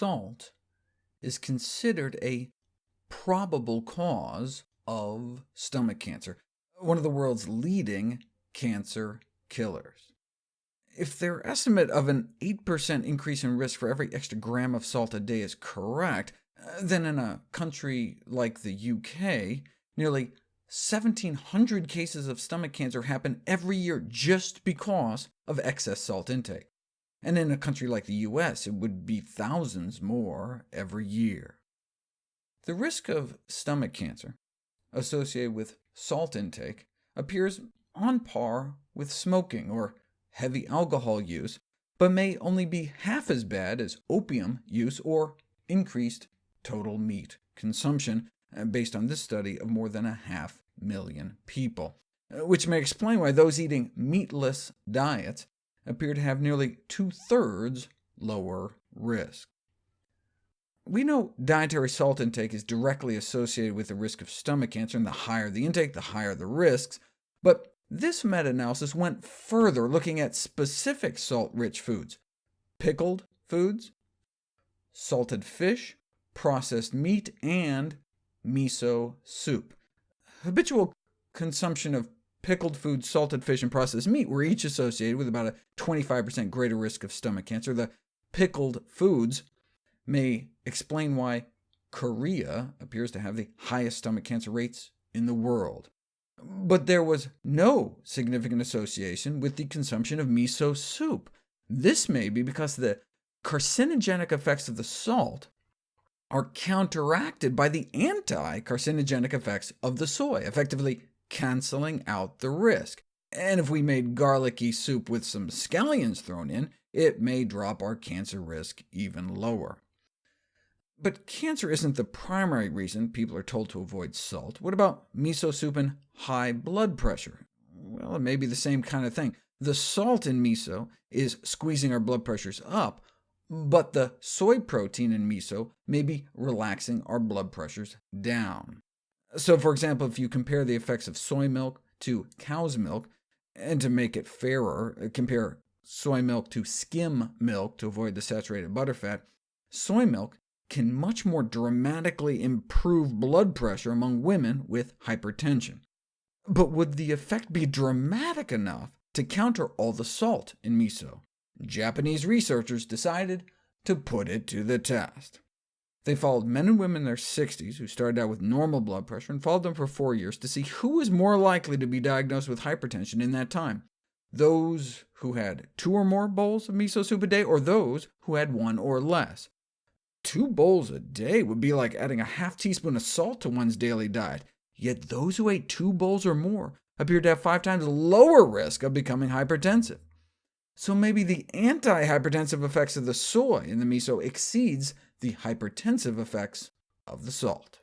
salt is considered a probable cause of stomach cancer, one of the world's leading cancer killers. If their estimate of an 8% increase in risk for every extra gram of salt a day is correct, then in a country like the UK, nearly 1,700 cases of stomach cancer happen every year just because of excess salt intake. And in a country like the US, it would be thousands more every year. The risk of stomach cancer associated with salt intake appears on par with smoking or heavy alcohol use, but may only be half as bad as opium use or increased total meat consumption, based on this study of more than 500,000 people, which may explain why those eating meatless diets appear to have nearly 2/3 lower risk. We know dietary salt intake is directly associated with the risk of stomach cancer, and the higher the intake, the higher the risks, but this meta-analysis went further, looking at specific salt-rich foods: pickled foods, salted fish, processed meat, and miso soup. Habitual consumption of pickled foods, salted fish, and processed meat were each associated with about a 25% greater risk of stomach cancer. The pickled foods may explain why Korea appears to have the highest stomach cancer rates in the world. But there was no significant association with the consumption of miso soup. This may be because the carcinogenic effects of the salt are counteracted by the anti-carcinogenic effects of the soy, effectively canceling out the risk. And if we made garlicky soup with some scallions thrown in, it may drop our cancer risk even lower. But cancer isn't the primary reason people are told to avoid salt. What about miso soup and high blood pressure? Well, it may be the same kind of thing. The salt in miso is squeezing our blood pressures up, but the soy protein in miso may be relaxing our blood pressures down. So, for example, if you compare the effects of soy milk to cow's milk, and to make it fairer, compare soy milk to skim milk to avoid the saturated butterfat, soy milk can much more dramatically improve blood pressure among women with hypertension. But would the effect be dramatic enough to counter all the salt in miso? Japanese researchers decided to put it to the test. They followed men and women in their 60s who started out with normal blood pressure, and followed them for 4 years to see who was more likely to be diagnosed with hypertension in that time: those who had 2 or more bowls of miso soup a day, or those who had 1 or less. 2 bowls a day would be like adding a half teaspoon of salt to one's daily diet, yet those who ate 2 bowls or more appeared to have 5 times lower risk of becoming hypertensive. So maybe the anti-hypertensive effects of the soy in the miso exceeds the hypertensive effects of the salt.